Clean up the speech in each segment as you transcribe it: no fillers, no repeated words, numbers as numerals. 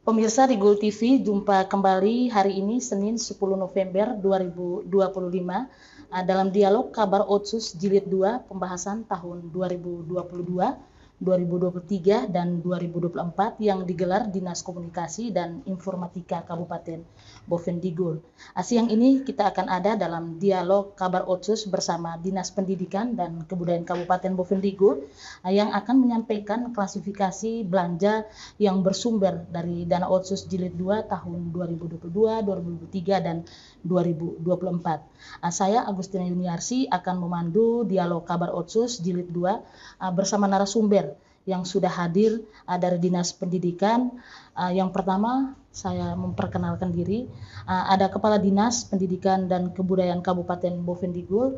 Pemirsa di Gul TV, jumpa kembali hari ini Senin 10 November 2025 dalam dialog kabar Otsus Jilid 2 pembahasan tahun 2022, 2023 dan 2024 yang digelar Dinas Komunikasi dan Informatika Kabupaten Bovendigul. Siang ini kita akan ada dalam dialog kabar Otsus bersama Dinas Pendidikan dan Kebudayaan Kabupaten Bovendigul yang akan menyampaikan klasifikasi belanja yang bersumber dari dana Otsus Jilid 2 tahun 2022, 2023 dan 2024. Saya Agustina Yuniarsi akan memandu dialog kabar Otsus Jilid 2 bersama narasumber yang sudah hadir dari Dinas Pendidikan. Yang pertama saya memperkenalkan diri, ada Kepala Dinas Pendidikan dan Kebudayaan Kabupaten Bovendigul,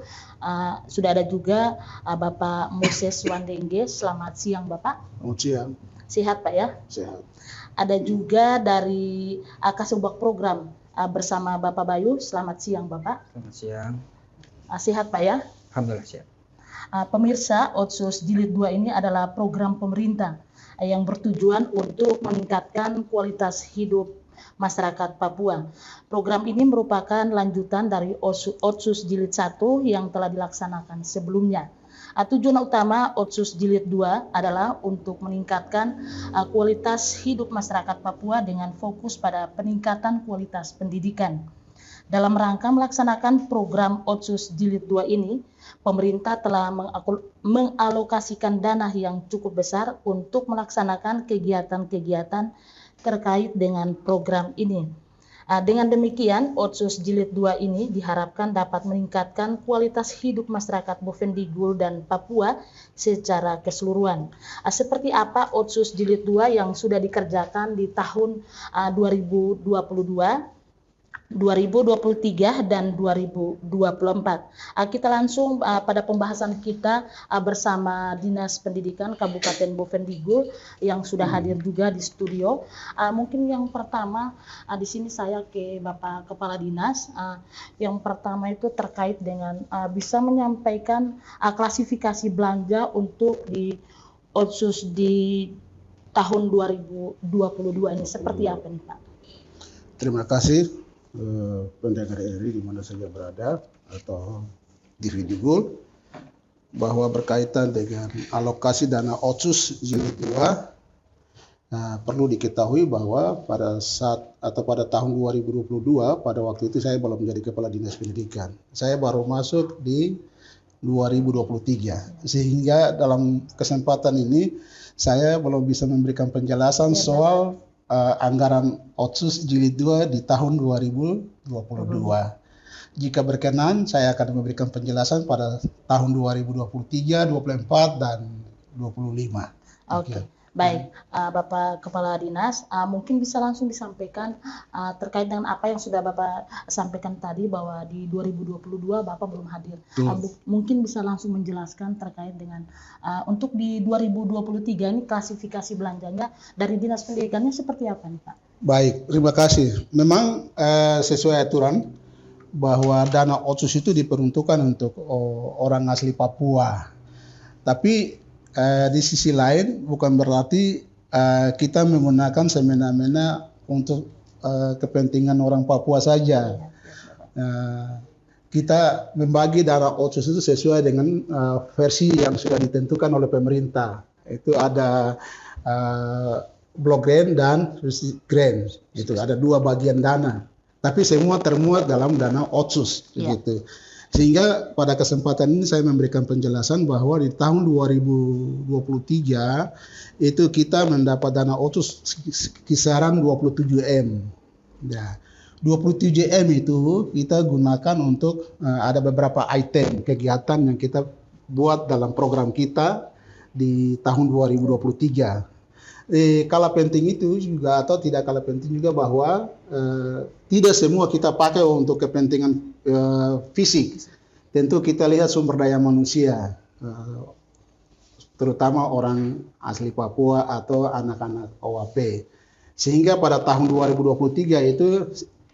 sudah ada juga Bapak Moses Wandengge. Selamat siang Bapak. Selamat siang. Sehat Pak ya? Sehat. Ada juga dari Kasubag Program bersama Bapak Bayu. Selamat siang Bapak. Selamat siang. Sehat Pak ya? Alhamdulillah sehat. Pemirsa, Otsus Jilid 2 ini adalah program pemerintah yang bertujuan untuk meningkatkan kualitas hidup masyarakat Papua. Program ini merupakan lanjutan dari Otsus Jilid 1 yang telah dilaksanakan sebelumnya. Tujuan utama Otsus Jilid 2 adalah untuk meningkatkan kualitas hidup masyarakat Papua dengan fokus pada peningkatan kualitas pendidikan. Dalam rangka melaksanakan program Otsus Jilid 2 ini, pemerintah telah mengalokasikan dana yang cukup besar untuk melaksanakan kegiatan-kegiatan terkait dengan program ini. Dengan demikian, Otsus Jilid 2 ini diharapkan dapat meningkatkan kualitas hidup masyarakat Bovendigul dan Papua secara keseluruhan. Seperti apa Otsus Jilid 2 yang sudah dikerjakan di tahun 2022, 2023 dan 2024. Kita langsung pada pembahasan kita bersama Dinas Pendidikan Kabupaten Bovendigul yang sudah hadir juga di studio. Mungkin yang pertama di sini saya ke Bapak Kepala Dinas. Yang pertama itu terkait dengan bisa menyampaikan klasifikasi belanja untuk di Otsus di tahun 2022 ini seperti apa nih Pak? Terima kasih pendengar RRI di mana saja berada atau di Vidigul, bahwa berkaitan dengan alokasi dana Otsus Jilid 2, perlu diketahui bahwa pada saat atau pada tahun 2022, pada waktu itu saya belum menjadi Kepala Dinas Pendidikan. Saya baru masuk di 2023, sehingga dalam kesempatan ini saya belum bisa memberikan penjelasan soal anggaran Otsus Jilid 2 di tahun 2022. Jika berkenan, saya akan memberikan penjelasan pada tahun 2023, 2024, dan 2025. Oke. Baik, Bapak Kepala Dinas, mungkin bisa langsung disampaikan terkait dengan apa yang sudah Bapak sampaikan tadi bahwa di 2022 Bapak belum hadir. Mungkin bisa langsung menjelaskan terkait dengan untuk di 2023 ini klasifikasi belanjanya dari Dinas Pendidikannya seperti apa nih Pak? Baik, terima kasih. Memang sesuai aturan bahwa dana Otsus itu diperuntukkan untuk orang asli Papua. Tapi di sisi lain bukan berarti kita menggunakan semena-mena untuk kepentingan orang Papua saja. Kita membagi dana Otsus itu sesuai dengan versi yang sudah ditentukan oleh pemerintah. Itu ada blok grant dan grant. Itu ada dua bagian dana. Tapi semua termuat dalam dana Otsus, gitu. Sehingga pada kesempatan ini saya memberikan penjelasan bahwa di tahun 2023 itu kita mendapat dana Otsus kisaran 27M. Ya, 27M itu kita gunakan untuk ada beberapa item kegiatan yang kita buat dalam program kita di tahun 2023. Kala penting itu juga atau tidak kalah penting juga bahwa tidak semua kita pakai untuk kepentingan fisik. Tentu kita lihat sumber daya manusia, terutama orang asli Papua atau anak-anak OAP. Sehingga pada tahun 2023 itu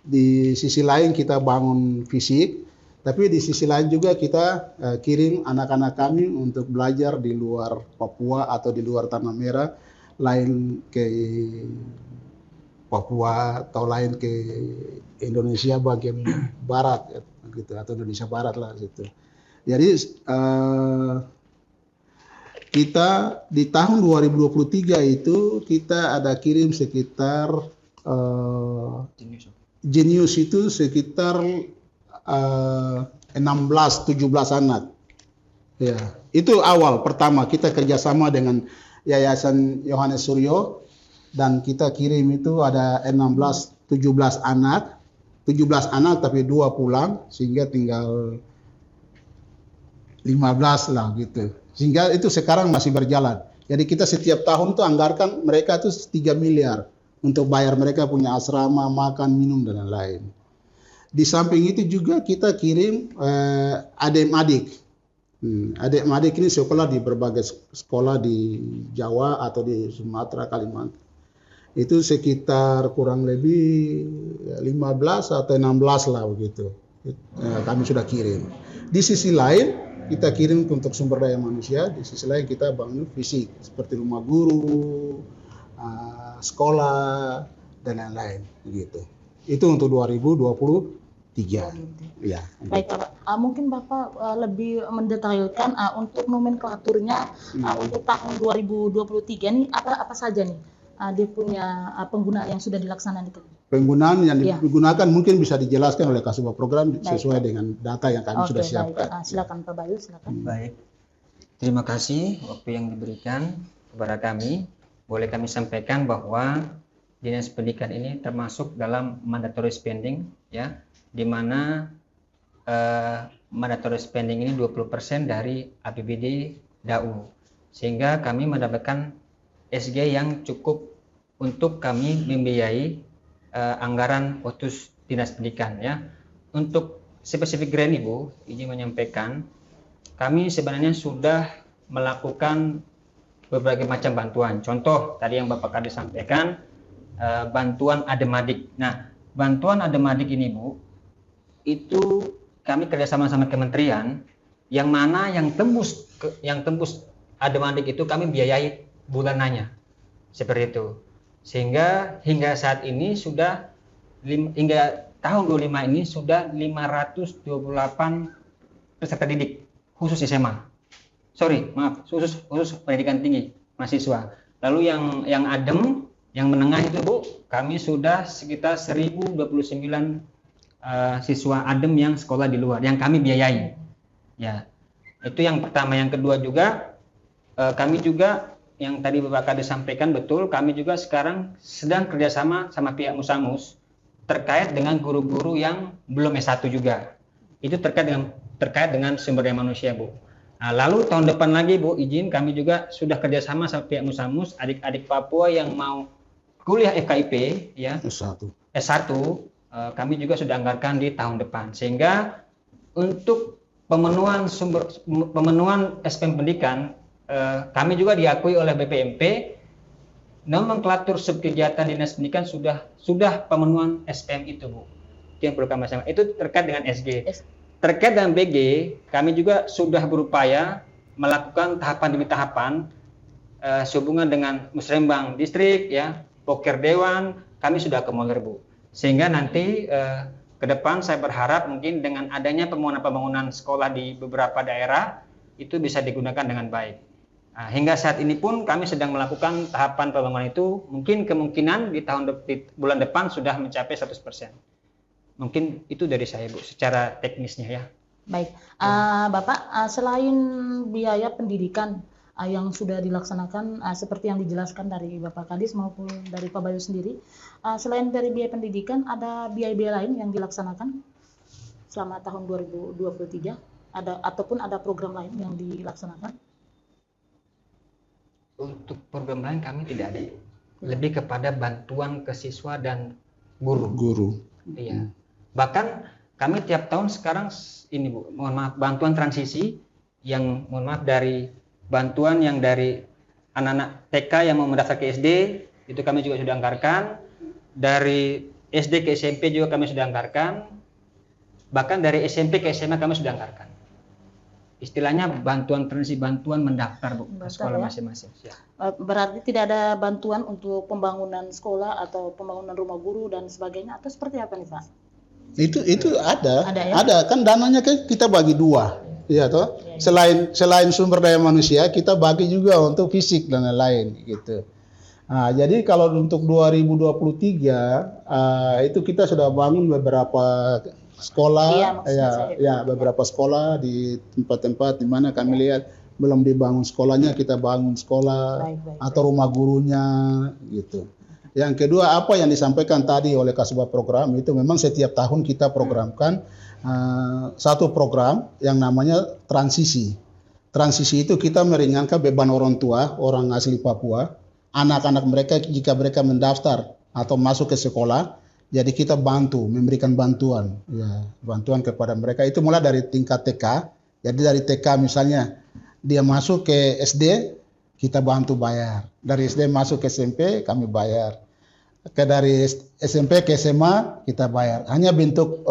di sisi lain kita bangun fisik, tapi di sisi lain juga kita kirim anak-anak kami untuk belajar di luar Papua atau di luar Tanah Merah, lain ke Papua atau lain ke Indonesia bagian barat gitu, atau Indonesia Barat lah gitu. Jadi kita di tahun 2023 itu kita ada kirim sekitar jenius itu sekitar 16-17 anak. Ya, itu awal pertama kita kerjasama dengan Yayasan Yohanes Suryo, dan kita kirim itu ada 16-17 anak, 17 anak tapi 2 pulang, sehingga tinggal 15 lah gitu. Sehingga itu sekarang masih berjalan. Jadi kita setiap tahun tuh anggarkan mereka tuh 3 miliar untuk bayar mereka punya asrama, makan, minum, dan lain-lain. Di samping itu juga kita kirim adik-adik. Adik-adik ini sekolah di berbagai sekolah di Jawa atau di Sumatera, Kalimantan. Itu sekitar kurang lebih 15 atau 16 lah begitu. Kami sudah kirim. Di sisi lain kita kirim untuk sumber daya manusia, di sisi lain kita bangun fisik seperti rumah guru, sekolah, dan lain-lain gitu. Itu untuk 2023. Ya. Baik Pak, mungkin Bapak lebih mendetailkan untuk nomenklaturnya untuk tahun 2023 nih apa saja nih dia punya penggunaan yang sudah dilaksanakan. Penggunaan yang digunakan mungkin bisa dijelaskan oleh Kasubag Program sesuai dengan data yang kami sudah siapkan. Silakan Pak Bayu, silakan. Baik, terima kasih waktu yang diberikan kepada kami. Boleh kami sampaikan bahwa Dinas Pendidikan ini termasuk dalam mandatory spending, ya, di mana mandatory spending ini 20% dari APBD DAU, sehingga kami mendapatkan SG yang cukup untuk kami membiayai anggaran OTUS Dinas Pendidikan, ya. Untuk spesifik grant Ibu, izin menyampaikan, kami sebenarnya sudah melakukan berbagai macam bantuan. Contoh tadi yang Bapak Kadis sampaikan, bantuan Ademadik. Nah, bantuan Ademadik ini Bu, itu kami kerjasama sama kementerian, yang mana yang tembus Ademadik itu kami biayai bulanannya, seperti itu. Sehingga hingga saat ini sudah hingga tahun 25 ini sudah 528 peserta didik khusus SMA. Khusus pendidikan tinggi mahasiswa. Lalu yang adem, yang menengah itu Bu, kami sudah sekitar 1029 siswa adem yang sekolah di luar yang kami biayai. Ya. Itu yang pertama. Yang kedua juga kami juga yang tadi Bapak Kadis sampaikan betul, kami juga sekarang sedang kerjasama sama pihak Musamus terkait dengan guru-guru yang belum S1 juga. Itu terkait dengan sumber daya manusia, Bu. Nah, lalu tahun depan lagi, Bu, izin kami juga sudah kerjasama sama pihak Musamus, adik-adik Papua yang mau kuliah FKIP, ya, S1, kami juga sudah anggarkan di tahun depan. Sehingga untuk pemenuhan SPM pendidikan, kami juga diakui oleh BPMP, nomenklatur subkegiatan Dinas Pendidikan sudah pemenuhan SPM itu, Bu. Itu yang perlu kami sampaikan. Itu terkait dengan SG. Terkait dengan BG, kami juga sudah berupaya melakukan tahapan demi tahapan sehubungan dengan Musrembang Distrik, ya, Poker Dewan, kami sudah akomodir, Bu. Sehingga nanti ke depan saya berharap mungkin dengan adanya pembangunan sekolah di beberapa daerah itu bisa digunakan dengan baik. Nah, hingga saat ini pun kami sedang melakukan tahapan pembangunan itu, mungkin kemungkinan di bulan depan sudah mencapai 100%. Mungkin itu dari saya, Bu, secara teknisnya, ya. Baik, Bapak, selain biaya pendidikan yang sudah dilaksanakan seperti yang dijelaskan dari Bapak Kadis maupun dari Pak Bayu sendiri, selain dari biaya pendidikan, ada biaya-biaya lain yang dilaksanakan selama tahun 2023, ataupun ada program lain yang dilaksanakan? Untuk program lain kami tidak ada, lebih kepada bantuan ke siswa dan guru. Iya. Bahkan kami tiap tahun sekarang ini, Bu, mohon maaf, bantuan transisi yang dari bantuan yang dari anak-anak TK yang mau mendaftar ke SD itu kami juga sudah anggarkan, dari SD ke SMP juga kami sudah anggarkan, bahkan dari SMP ke SMA kami sudah anggarkan. istilahnya bantuan transisi, bantuan mendaftar Bu ke Mendaftar, sekolah ya. masing-masing. Ya. Berarti tidak ada bantuan untuk pembangunan sekolah atau pembangunan rumah guru dan sebagainya, atau seperti apa nih Pak? Itu ada, Ada, ya? ada kan dananya kan kita bagi dua, ya toh. Selain sumber daya manusia, kita bagi juga untuk fisik dan lain-lain gitu. Nah, jadi kalau untuk 2023 itu kita sudah bangun beberapa sekolah, Iya, maksudnya saya itu. ya beberapa sekolah di tempat-tempat di mana kami lihat belum dibangun sekolahnya, kita bangun sekolah Baik. atau rumah gurunya gitu. Yang kedua, apa yang disampaikan tadi oleh Kasubag Program itu memang setiap tahun kita programkan satu program yang namanya transisi. Transisi itu kita meringankan beban orang tua, orang asli Papua, anak-anak mereka jika mereka mendaftar atau masuk ke sekolah, jadi kita bantu, memberikan bantuan, ya, bantuan kepada mereka. Itu mulai dari tingkat TK. Jadi dari TK misalnya dia masuk ke SD, kita bantu bayar. Dari SD masuk ke SMP, kami bayar. Dari SMP ke SMA kita bayar. Hanya bentuk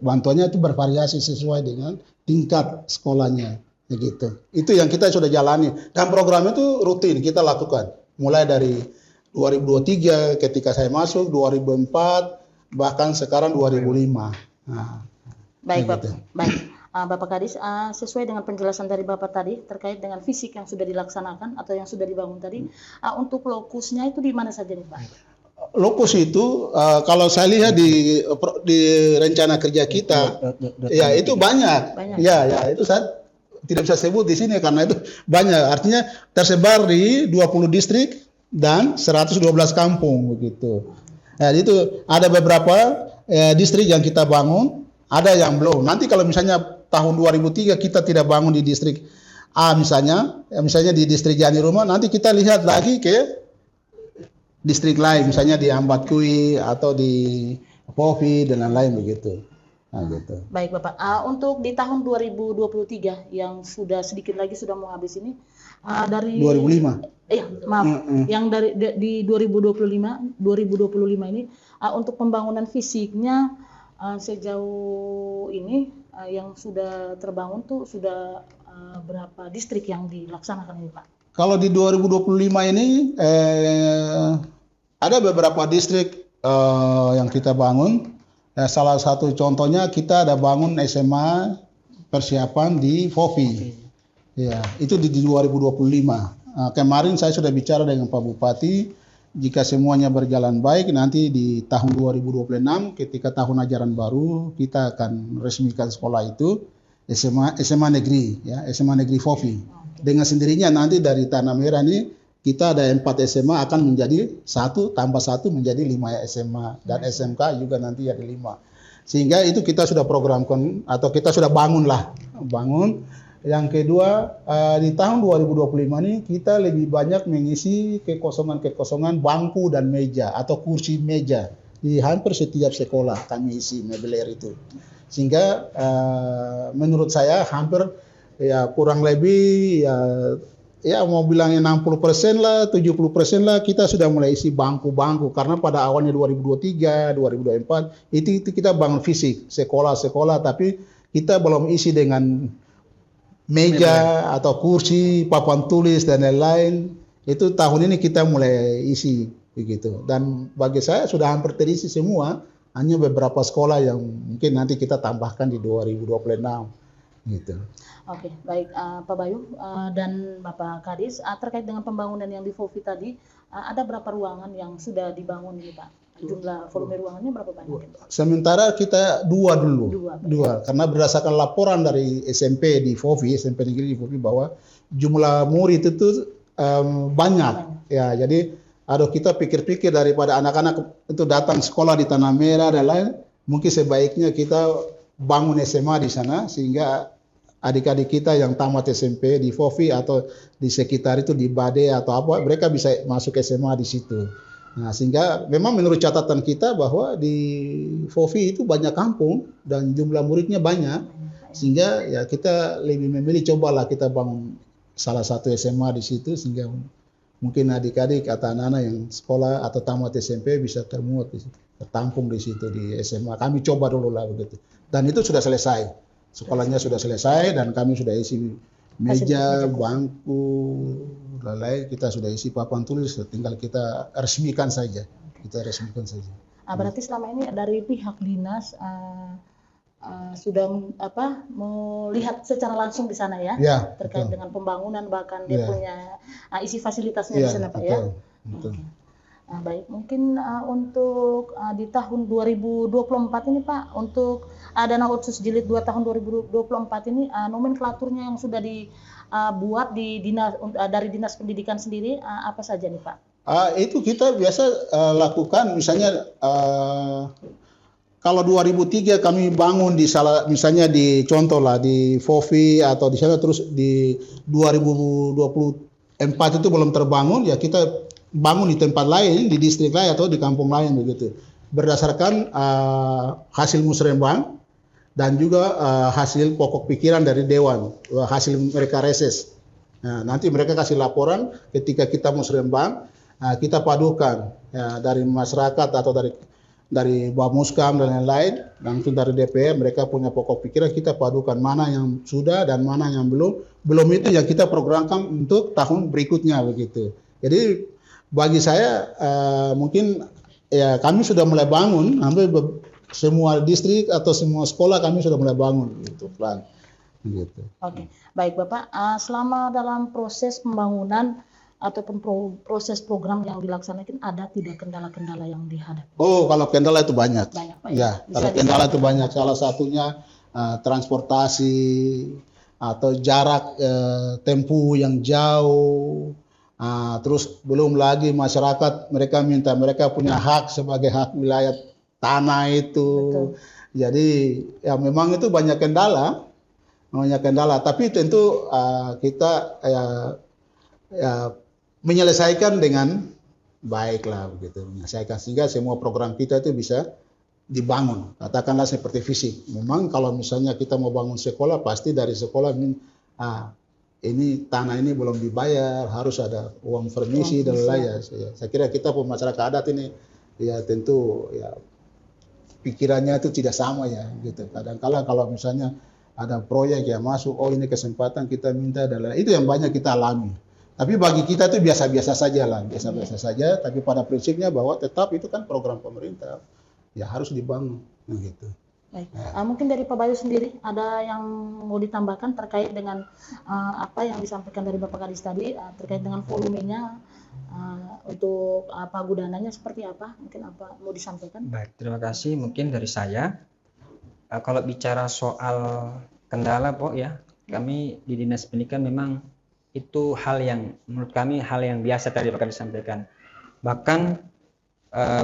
bantuannya itu bervariasi sesuai dengan tingkat sekolahnya, begitu. Itu yang kita sudah jalani. Dan program itu rutin kita lakukan. Mulai dari 2023 ketika saya masuk, 2004, bahkan sekarang 2005. Nah, Baik, begitu. Baik. Bapak Kadis, sesuai dengan penjelasan dari Bapak tadi terkait dengan fisik yang sudah dilaksanakan atau yang sudah dibangun tadi, untuk lokusnya itu di mana saja nih Pak? Lokus itu kalau saya lihat di rencana kerja kita, ya itu banyak. Ya itu saya tidak bisa sebut di sini karena itu banyak. Artinya tersebar di 20 distrik dan 112 kampung begitu. Nah, itu ada beberapa distrik yang kita bangun, ada yang belum. Nanti kalau misalnya tahun 2003 kita tidak bangun di distrik A misalnya di distrik Jani Rumah, nanti kita lihat lagi ke distrik lain, misalnya di Ambat Kui atau di Povi dan lain-lain begitu. Nah, gitu. Baik Bapak, untuk di tahun 2023 yang sudah sedikit lagi sudah mau habis ini, dari 2005. Yang dari di 2025 ini untuk pembangunan fisiknya sejauh ini yang sudah terbangun tuh sudah berapa distrik yang dilaksanakan ini Pak? Kalau di 2025 ini ada beberapa distrik yang kita bangun. Salah satu contohnya kita ada bangun SMA persiapan di Fofi. Ya, itu di 2025. Kemarin saya sudah bicara dengan Pak Bupati, jika semuanya berjalan baik nanti di tahun 2026 ketika tahun ajaran baru kita akan resmikan sekolah itu SMA negeri, ya, SMA negeri Fofi. Dengan sendirinya nanti dari Tanah Merah ini kita ada 4 SMA akan menjadi 1 tambah 1 menjadi 5 SMA dan SMK juga nanti ada 5. Sehingga itu kita sudah programkan atau kita sudah bangun. Yang kedua di tahun 2025 ini kita lebih banyak mengisi kekosongan bangku dan meja atau kursi meja di hampir setiap sekolah kami isi mebeler itu. Sehingga menurut saya hampir ya kurang lebih ya mau bilangnya 60% lah, 70% lah kita sudah mulai isi bangku-bangku karena pada awalnya 2023, 2024 itu kita bangun fisik sekolah-sekolah tapi kita belum isi dengan meja atau kursi, papan tulis dan lain-lain. Itu tahun ini kita mulai isi begitu. Dan bagi saya sudah hampir terisi semua, hanya beberapa sekolah yang mungkin nanti kita tambahkan di 2026 gitu. Oke, baik Pak Bayu dan Bapak Kadis, terkait dengan pembangunan yang di Fofi tadi, ada berapa ruangan yang sudah dibangun ini Pak? Jumlah volume ruangannya berapa banyak? Sementara kita dua dulu, karena berdasarkan laporan dari SMP di Fofi, SMP negeri di Fofi bahwa jumlah murid itu banyak. Ya, jadi kita pikir-pikir daripada anak-anak itu datang sekolah di Tanah Merah dan lain, mungkin sebaiknya kita bangun SMA di sana sehingga adik-adik kita yang tamat SMP di Fofi atau di sekitar itu di Bade atau apa, mereka bisa masuk SMA di situ. Nah, sehingga memang menurut catatan kita bahwa di Fofi itu banyak kampung dan jumlah muridnya banyak, sehingga ya kita lebih memilih cobalah kita bangun salah satu SMA di situ sehingga mungkin adik-adik atau anak-anak yang sekolah atau tamat SMP bisa termuat di situ, tertampung di situ di SMA. Kami coba dulu lah begitu. Dan itu sudah selesai. sekolahnya sudah selesai dan kami sudah isi meja, bangku, lain-lain kita sudah isi papan tulis, tinggal kita resmikan saja. Kita resmikan saja. Berarti selama ini dari pihak dinas sudah melihat secara langsung di sana ya, terkait dengan pembangunan bahkan dia punya isi fasilitasnya di sana Pak ya. Betul. Nah, baik, mungkin untuk di tahun 2024 ini Pak, untuk dana otsus jilid 2 tahun 2024 ini nomenklaturnya yang sudah dibuat di dinas dari Dinas Pendidikan sendiri apa saja nih Pak? Itu kita biasa lakukan misalnya kalau 2003 kami bangun di misalnya di contoh lah di FOFI atau di sana, terus di 2024 itu belum terbangun ya kita bangun di tempat lain, di distrik lain atau di kampung lain begitu. Berdasarkan hasil musrembang dan juga hasil pokok pikiran dari dewan, hasil mereka reses. Nah, nanti mereka kasih laporan ketika kita musrembang, kita padukan ya, dari masyarakat atau dari Bamuskam dan lain-lain, langsung dari DPR mereka punya pokok pikiran, kita padukan mana yang sudah dan mana yang belum itu yang kita programkan untuk tahun berikutnya begitu. Jadi bagi saya mungkin ya kami sudah mulai bangun, hampir semua distrik atau semua sekolah kami sudah mulai bangun gitu plan gitu. Oke, baik Bapak, selama dalam proses pembangunan ataupun proses program yang dilaksanakan ada tidak kendala-kendala yang dihadapi? Oh, kalau kendala itu banyak. Banyak Pak ya. Kalau kendala itu banyak, salah satunya transportasi atau jarak tempuh yang jauh. Terus belum lagi masyarakat mereka punya hak sebagai hak wilayah tanah itu. Betul. Jadi ya memang itu banyak kendala. Tapi tentu kita menyelesaikan dengan baik lah begitu. Menyelesaikan sehingga semua program kita itu bisa dibangun. Katakanlah seperti fisik. Memang kalau misalnya kita mau bangun sekolah pasti dari sekolah ini tanah ini belum dibayar, harus ada uang permisi dan lain-lain. Saya kira kita masyarakat adat ini ya tentu ya pikirannya itu tidak sama ya gitu. Kadang-kala kalau misalnya ada proyek yang masuk, oh ini kesempatan kita minta dan lain-lain. Itu yang banyak kita alami. Tapi bagi kita itu biasa-biasa saja lah, biasa-biasa saja. Tapi pada prinsipnya bahwa tetap itu kan program pemerintah, ya harus dibangun gitu. Baik. Mungkin dari Pak Bayu sendiri ada yang mau ditambahkan terkait dengan apa yang disampaikan dari Bapak Kadis tadi terkait dengan volumenya untuk pagudananya seperti apa? Mungkin apa mau disampaikan? Baik, terima kasih. Mungkin dari saya kalau bicara soal kendala Pak ya, kami di Dinas Pendidikan memang itu hal yang menurut kami hal yang biasa tadi Pak Kadis sampaikan. Bahkan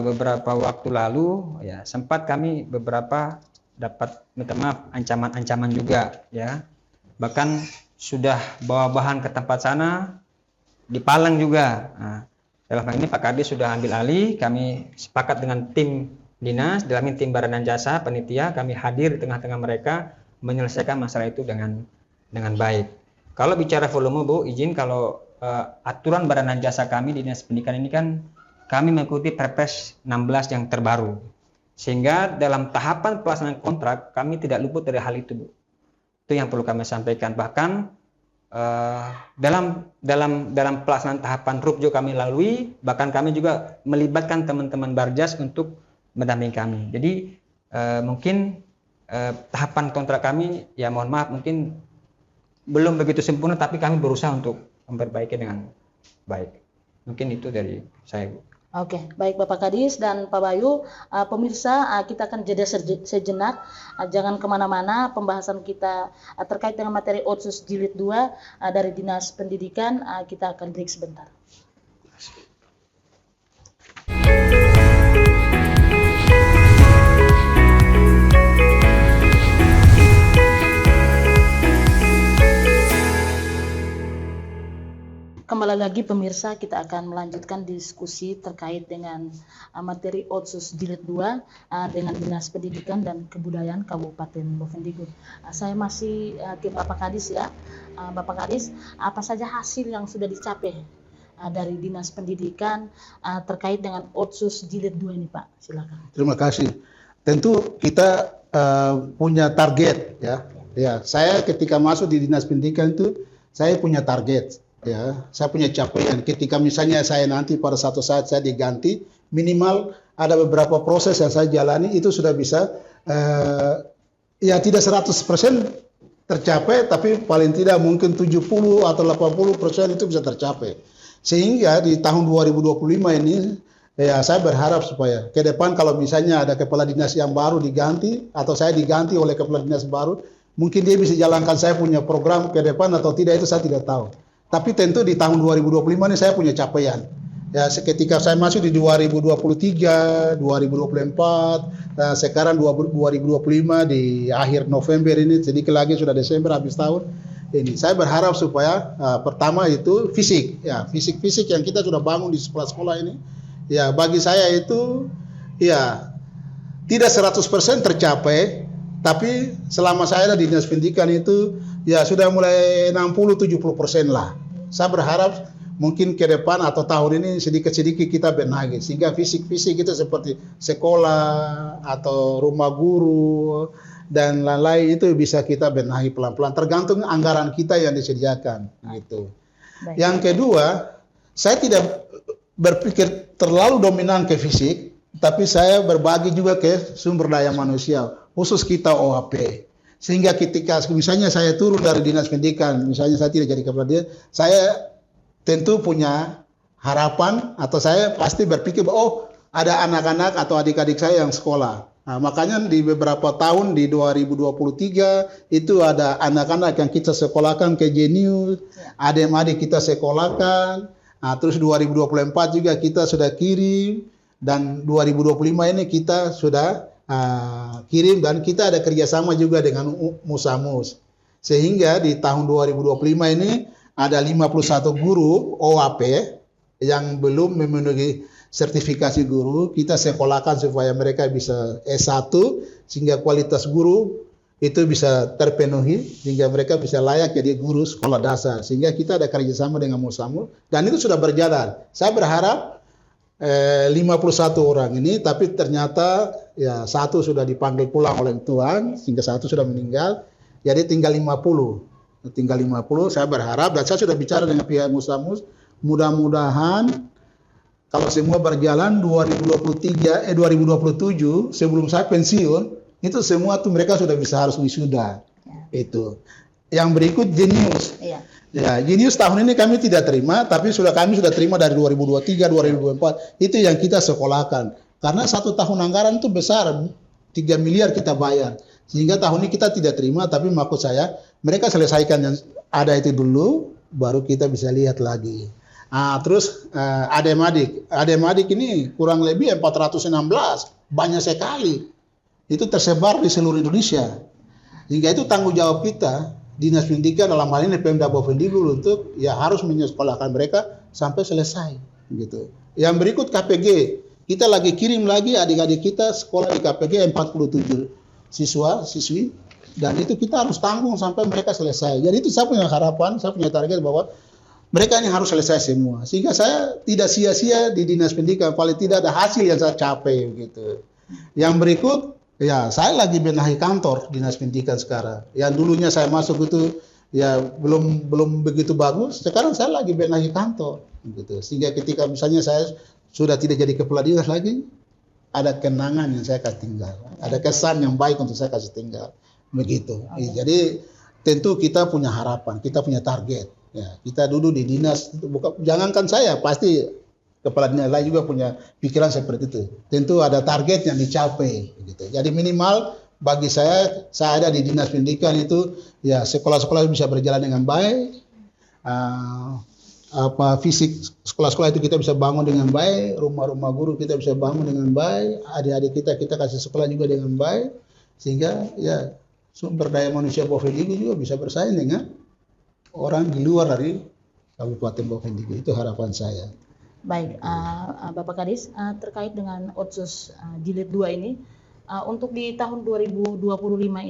beberapa waktu lalu ya sempat kami beberapa dapat minta maaf ancaman-ancaman juga ya, bahkan sudah bawa bahan ke tempat sana dipalang juga. Dalam hal ini Pak Kadis sudah ambil alih, kami sepakat dengan tim dinas, dalam tim barang dan jasa panitia, kami hadir di tengah-tengah mereka menyelesaikan masalah itu dengan baik. Kalau bicara volume Bu, izin kalau aturan barang dan jasa kami di Dinas Pendidikan ini kan kami mengikuti Perpres 16 yang terbaru. Sehingga dalam tahapan pelaksanaan kontrak kami tidak luput dari hal itu, Bu. Itu yang perlu kami sampaikan. Bahkan dalam pelaksanaan tahapan RUP juga kami lalui, bahkan kami juga melibatkan teman-teman Barjas untuk mendampingi kami. Jadi mungkin tahapan kontrak kami ya mohon maaf mungkin belum begitu sempurna, tapi kami berusaha untuk memperbaiki dengan baik. Mungkin itu dari saya, Bu. Oke, baik Bapak Kadis dan Pak Bayu, pemirsa kita akan jeda sejenak, jangan kemana-mana, pembahasan kita terkait dengan materi Otsus Jilid 2 dari Dinas Pendidikan, kita akan break sebentar. Kembali lagi pemirsa, kita akan melanjutkan diskusi terkait dengan materi Otsus Jilid 2 dengan Dinas Pendidikan dan Kebudayaan Kabupaten Bovendigul. Saya masih tim Bapak Kadis ya. Bapak Kadis, apa saja hasil yang sudah dicapai dari Dinas Pendidikan terkait dengan Otsus Jilid 2 ini Pak? Silakan. Terima kasih. Tentu kita punya target ya. Ya, saya ketika masuk di Dinas Pendidikan itu saya punya target, ya. Saya punya capaian. Ketika misalnya saya nanti pada satu saat saya diganti, minimal ada beberapa proses yang saya jalani itu sudah bisa ya tidak 100% tercapai, tapi paling tidak mungkin 70 atau 80% itu bisa tercapai. Sehingga di tahun 2025 ini ya saya berharap supaya ke depan kalau misalnya ada kepala dinas yang baru diganti atau saya diganti oleh kepala dinas baru, mungkin dia bisa jalankan saya punya program ke depan atau tidak itu saya tidak tahu. Tapi tentu di tahun 2025 ini saya punya capaian. Ya ketika saya masuk di 2023, 2024, nah sekarang 2025 di akhir November ini, sedikit lagi sudah Desember habis tahun. Ini saya berharap supaya pertama itu fisik, ya fisik yang kita sudah bangun di sekolah-sekolah ini. Ya bagi saya itu ya tidak 100% tercapai, tapi selama saya ada di Dinas Pendidikan itu ya sudah mulai 60-70% lah. Saya berharap mungkin ke depan atau tahun ini sedikit-sedikit kita benahi sehingga fisik-fisik itu seperti sekolah atau rumah guru dan lain-lain itu bisa kita benahi pelan-pelan tergantung anggaran kita yang disediakan gitu. Baik. Yang kedua, saya tidak berpikir terlalu dominan ke fisik, tapi saya berbagi juga ke sumber daya manusia, khusus kita OAP. Sehingga ketika misalnya saya turun dari Dinas Pendidikan, misalnya saya tidak jadi kepala dinas, saya tentu punya harapan atau saya pasti berpikir bahwa oh ada anak-anak atau adik-adik saya yang sekolah. Nah, makanya di beberapa tahun di 2023 itu ada anak-anak yang kita sekolahkan ke Jenius, adik-adik kita sekolahkan. Nah, terus 2024 juga kita sudah kirim dan 2025 ini kita sudah kirim dan kita ada kerjasama juga dengan Musamus. Sehingga di tahun 2025 ini ada 51 guru OAP yang belum memenuhi sertifikasi guru. Kita sekolahkan supaya mereka bisa S1 sehingga kualitas guru itu bisa terpenuhi sehingga mereka bisa layak jadi guru sekolah dasar. Sehingga kita ada kerjasama dengan Musamus dan itu sudah berjalan. Saya berharap 51 orang ini, tapi ternyata ya satu sudah dipanggil pulang oleh Tuhan sehingga satu sudah meninggal. Jadi tinggal 50. Tinggal 50. Saya berharap dan saya sudah bicara dengan pihak Musamus, mudah-mudahan kalau semua berjalan 2027 sebelum saya pensiun itu semua tuh mereka sudah bisa harus wisuda. Itu. Yang berikut Jenius. Ya, Jenius tahun ini kami tidak terima, tapi kami sudah terima dari 2023, 2024. Itu yang kita sekolahkan. Karena satu tahun anggaran itu besar, 3 miliar kita bayar. Sehingga tahun ini kita tidak terima, tapi maksud saya mereka selesaikan yang ada itu dulu, baru kita bisa lihat lagi. Terus adik-adik ini kurang lebih 416, banyak sekali. Itu tersebar di seluruh Indonesia. Sehingga itu tanggung jawab kita, Dinas Pendidikan dalam hal ini Pemda Bovendigul untuk ya harus menyekolahkan mereka sampai selesai. Gitu. Yang berikut KPG, kita lagi kirim lagi adik-adik kita sekolah di KPG 47 siswa-siswi. Dan itu kita harus tanggung sampai mereka selesai. Jadi itu saya punya harapan, saya punya target bahwa mereka ini harus selesai semua. Sehingga saya tidak sia-sia di Dinas Pendidikan, paling tidak ada hasil yang saya capai gitu. Yang berikut, ya saya lagi benahi kantor Dinas Pendidikan sekarang. Yang dulunya saya masuk itu ya belum begitu bagus, sekarang saya lagi benahi kantor gitu. Sehingga ketika misalnya saya sudah tidak jadi kepala dinas lagi, ada kenangan yang saya kasih tinggal. Ada kesan yang baik untuk saya kasih tinggal. Begitu. Jadi tentu kita punya harapan, kita punya target. Ya, kita dulu di dinas, jangankan saya, pasti kepala dinas lain juga punya pikiran seperti itu. Tentu ada target yang dicapai. Gitu. Jadi minimal bagi saya ada di Dinas Pendidikan itu, ya sekolah-sekolah bisa berjalan dengan baik. Fisik sekolah-sekolah itu kita bisa bangun dengan baik, rumah-rumah guru kita bisa bangun dengan baik, adik-adik kita kasih sekolah juga dengan baik, sehingga ya sumber daya manusia Bovendigul juga bisa bersaing dengan orang di luar dari Kabupaten Bovendigul. Itu harapan saya. Baik, Bapak Kadis, terkait dengan Otsus Jilid 2 ini, untuk di tahun 2025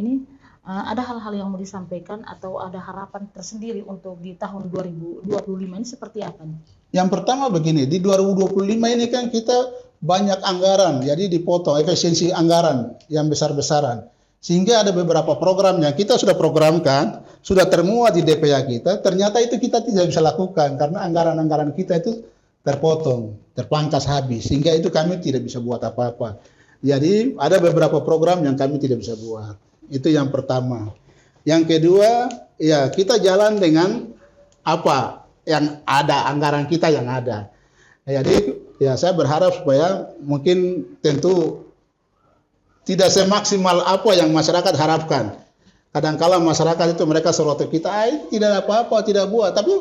ini, ada hal-hal yang mau disampaikan atau ada harapan tersendiri untuk di tahun 2025 ini seperti apa nih? Yang pertama begini, di 2025 ini kan kita banyak anggaran, jadi dipotong efisiensi anggaran yang besar-besaran. Sehingga ada beberapa program yang kita sudah programkan, sudah termuat di DPA kita, ternyata itu kita tidak bisa lakukan karena anggaran-anggaran kita itu terpotong, terpangkas habis, sehingga itu kami tidak bisa buat apa-apa. Jadi ada beberapa program yang kami tidak bisa buat. Itu yang pertama. Yang kedua, ya kita jalan dengan apa yang ada, anggaran kita yang ada. Jadi ya saya berharap supaya mungkin tentu tidak semaksimal apa yang masyarakat harapkan. Kadang-kala masyarakat itu mereka sorot kita, tidak apa-apa, tidak buat. Tapi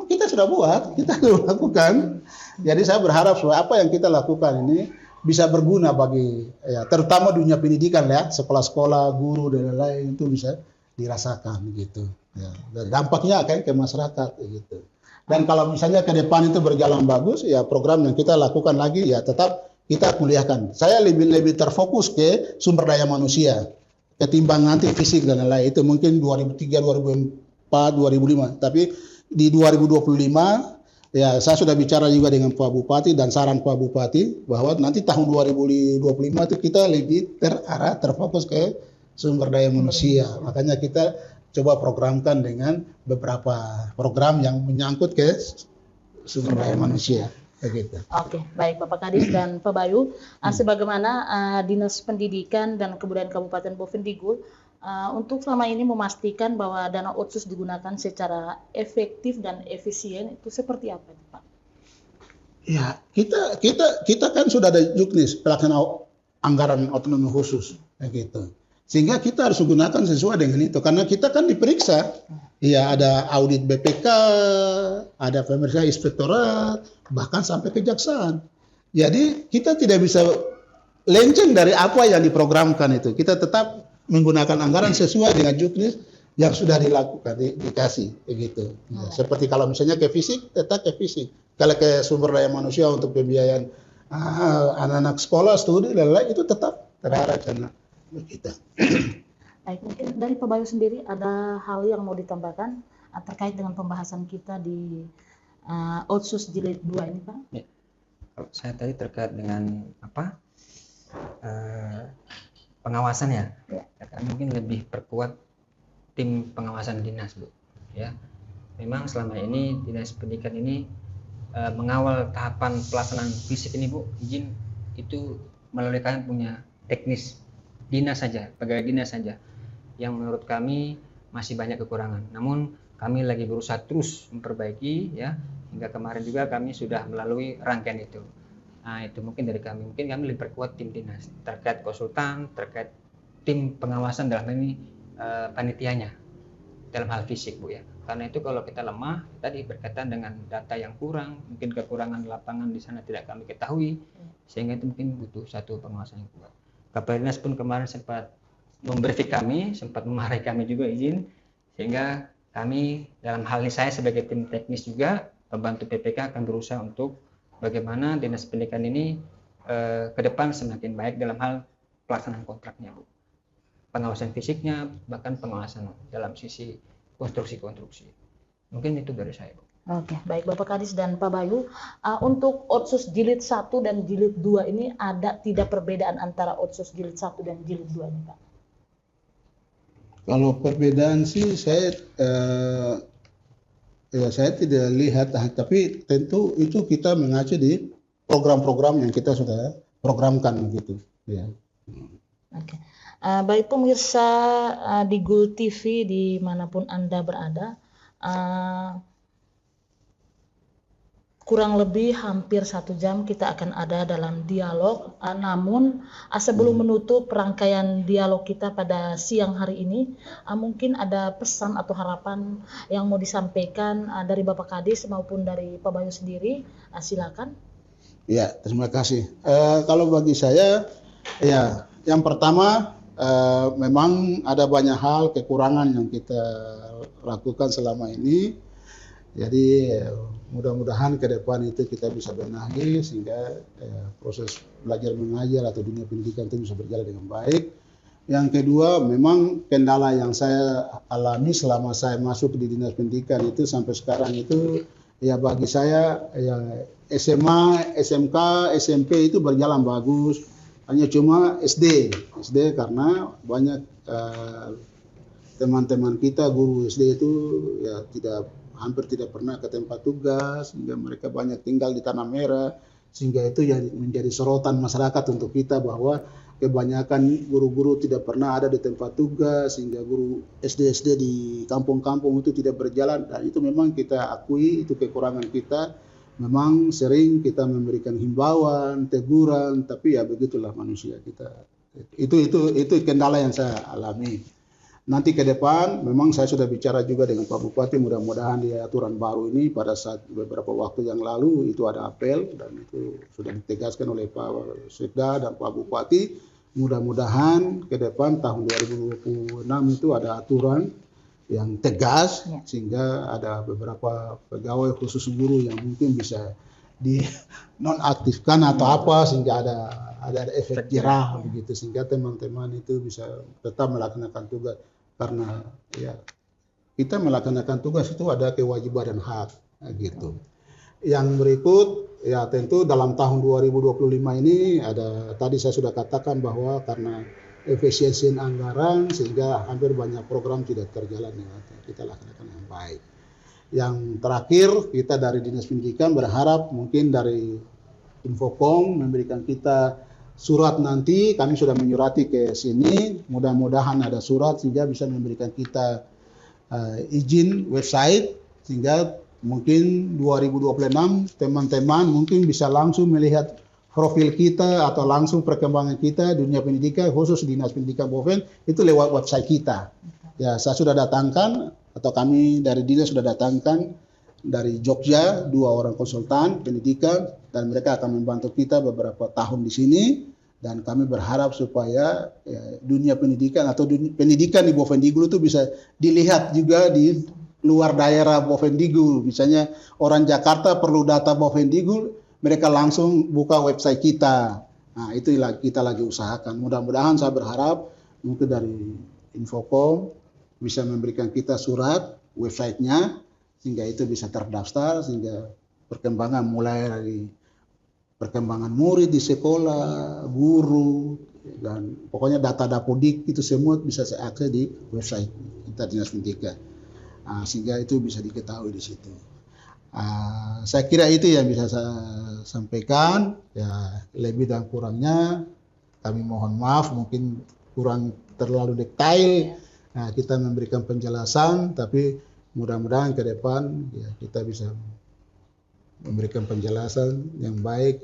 kita sudah buat, kita sudah lakukan. Jadi saya berharap supaya apa yang kita lakukan ini bisa berguna bagi, ya, terutama dunia pendidikan ya, sekolah-sekolah, guru dan lain-lain itu bisa dirasakan gitu. Ya, dan dampaknya akan ke masyarakat gitu. Dan kalau misalnya ke depan itu berjalan bagus, ya program yang kita lakukan lagi ya tetap kita kuliahkan. Saya lebih terfokus ke sumber daya manusia ketimbang nanti fisik dan lain-lain. Itu mungkin 2003, 2004, 2005. Tapi di 2025 ya saya sudah bicara juga dengan Pak Bupati dan saran Pak Bupati bahwa nanti tahun 2025 itu kita lebih terfokus ke sumber daya manusia. Makanya kita coba programkan dengan beberapa program yang menyangkut ke sumber daya manusia. Begitu. Oke, baik Bapak Kadis dan Pak Bayu, sebagaimana Dinas Pendidikan dan Kebudayaan Kabupaten Bovendigul untuk selama ini memastikan bahwa dana otsus digunakan secara efektif dan efisien, itu seperti apa Pak? Ya, kita kan sudah ada juknis pelaksana anggaran otonomi khusus, gitu. Sehingga kita harus gunakan sesuai dengan itu, karena kita kan diperiksa. Ya, ada audit BPK, ada pemeriksaan inspektorat, bahkan sampai kejaksaan. Jadi kita tidak bisa lenceng dari apa yang diprogramkan itu. Kita tetap menggunakan anggaran sesuai dengan juknis yang sudah dilakukan, dikasih, begitu. Ya, seperti kalau misalnya ke fisik, tetap ke fisik. Kalau ke sumber daya manusia untuk pembiayaan anak-anak sekolah, studi, dan lain-lain itu tetap terarah karena begitu. Baik, mungkin dari Pak Bayu sendiri ada hal yang mau ditambahkan terkait dengan pembahasan kita di Otsus Jilid 2 ini, Pak? Ya. Kalau saya tadi terkait dengan apa pengawasan ya, karena mungkin lebih perkuat tim pengawasan dinas, Bu. Ya, memang selama ini dinas pendidikan ini mengawal tahapan pelaksanaan fisik ini, Bu, izin itu melalui kalian punya teknis dinas saja, pegawai dinas saja, yang menurut kami masih banyak kekurangan. Namun kami lagi berusaha terus memperbaiki ya, hingga kemarin juga kami sudah melalui rangkaian itu. Nah, itu mungkin dari kami. Mungkin kami lebih perkuat tim dinas terkait konsultan, terkait tim pengawasan dalam ini panitianya dalam hal fisik, Bu ya. Karena itu kalau kita lemah, tadi berkaitan dengan data yang kurang, mungkin kekurangan lapangan di sana tidak kami ketahui, sehingga itu mungkin butuh satu pengawasan yang kuat. Kepala Dinas pun kemarin sempat membriefing kami, sempat memarahi kami juga izin, sehingga kami dalam hal ini saya sebagai tim teknis juga membantu PPK akan berusaha untuk bagaimana Dinas Pendidikan ini ke depan semakin baik dalam hal pelaksanaan kontraknya, Bu. Pengawasan fisiknya, bahkan pengawasan dalam sisi konstruksi-konstruksi. Mungkin itu dari saya, Bu. Oke, baik Bapak Kadis dan Pak Bayu. Untuk Otsus Jilid 1 dan Jilid 2 ini ada tidak perbedaan antara Otsus Jilid 1 dan Jilid 2 ini, Pak? Kalau perbedaan sih saya tidak lihat, tapi tentu itu kita mengacu di program-program yang kita sudah programkan gitu. Ya. Oke. Baik pemirsa di Gul TV dimanapun Anda berada, kurang lebih hampir 1 jam kita akan ada dalam dialog. Namun sebelum menutup rangkaian dialog kita pada siang hari ini, mungkin ada pesan atau harapan yang mau disampaikan dari Bapak Kadis maupun dari Pak Bayu sendiri. Silakan. Ya, terima kasih. Kalau bagi saya, ya yang pertama memang ada banyak hal kekurangan yang kita lakukan selama ini. Jadi mudah-mudahan ke depan itu kita bisa benahi sehingga proses belajar mengajar atau dunia pendidikan itu bisa berjalan dengan baik. Yang kedua, memang kendala yang saya alami selama saya masuk di Dinas Pendidikan itu sampai sekarang itu ya bagi saya ya SMA, SMK, SMP itu berjalan bagus. hanya cuma SD karena banyak teman-teman kita guru SD itu ya hampir tidak pernah ke tempat tugas, sehingga mereka banyak tinggal di Tanah Merah, sehingga itu ya menjadi sorotan masyarakat untuk kita bahwa kebanyakan guru-guru tidak pernah ada di tempat tugas, sehingga guru SD di kampung-kampung itu tidak berjalan. Dan itu memang kita akui, itu kekurangan kita. Memang sering kita memberikan himbauan, teguran, tapi ya begitulah manusia kita. Itu kendala yang saya alami. Nanti ke depan, memang saya sudah bicara juga dengan Pak Bupati, mudah-mudahan di aturan baru ini pada saat beberapa waktu yang lalu itu ada apel dan itu sudah ditegaskan oleh Pak Sekda dan Pak Bupati. Mudah-mudahan ke depan tahun 2026 itu ada aturan yang tegas sehingga ada beberapa pegawai khusus guru yang mungkin bisa dinonaktifkan atau apa sehingga ada efek jerah begitu, sehingga teman-teman itu bisa tetap melaksanakan tugas, karena ya kita melaksanakan tugas itu ada kewajiban dan hak gitu. Yang berikut ya tentu dalam tahun 2025 ini ada, tadi saya sudah katakan bahwa karena efisiensi anggaran sehingga hampir banyak program tidak terjalan dengan kita laksanakan yang baik. Yang terakhir, kita dari Dinas Pendidikan berharap mungkin dari Infocom memberikan kita surat, nanti kami sudah menyurati ke sini, mudah-mudahan ada surat sehingga bisa memberikan kita izin website, sehingga mungkin 2026 teman-teman mungkin bisa langsung melihat profil kita atau langsung perkembangan kita dunia pendidikan, khusus Dinas Pendidikan Boven itu lewat website kita. Ya, saya sudah datangkan atau kami dari Dinas sudah datangkan dari Jogja 2 orang konsultan pendidikan, dan mereka akan membantu kita beberapa tahun di sini, dan kami berharap supaya ya, dunia pendidikan atau pendidikan di Bovendigul itu bisa dilihat juga di luar daerah Bovendigul. Misalnya orang Jakarta perlu data Bovendigul, mereka langsung buka website kita. Nah, itu kita lagi usahakan. Mudah-mudahan saya berharap mungkin dari Infocom bisa memberikan kita surat websitenya, sehingga itu bisa terdaftar, sehingga perkembangan mulai dari perkembangan murid di sekolah, guru, dan pokoknya data Dapodik itu semua bisa saya akses di website kita Dinas Pendidikan. Nah, sehingga itu bisa diketahui di situ. Saya kira itu yang bisa saya sampaikan. Ya, lebih dan kurangnya kami mohon maaf, mungkin kurang terlalu detail. Nah, kita memberikan penjelasan, tapi mudah-mudahan ke depan ya, kita bisa memberikan penjelasan yang baik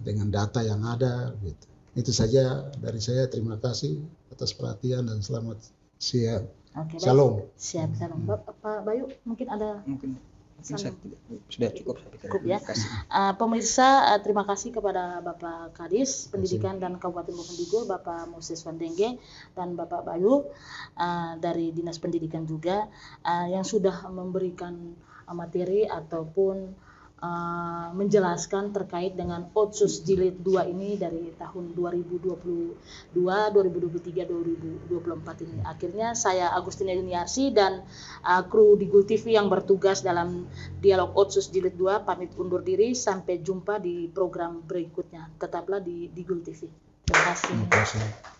dengan data yang ada. Gitu. Itu saja dari saya. Terima kasih atas perhatian dan selamat siang. Oke, Shalom. Siap, shalom. Pak Bayu, mungkin ada sudah cukup ya. Pemirsa, terima kasih kepada Bapak Kadis Pendidikan dan Kabupaten Bovendigul, Bapak Moses Wandenge dan Bapak Bayu dari Dinas Pendidikan juga yang sudah memberikan materi ataupun menjelaskan terkait dengan Otsus Jilid 2 ini dari tahun 2022, 2023, 2024 ini. Akhirnya saya Agustina Yuniarsi dan kru Digul TV yang bertugas dalam dialog Otsus Jilid 2 pamit undur diri, sampai jumpa di program berikutnya. Tetaplah di Digul TV. Terima kasih.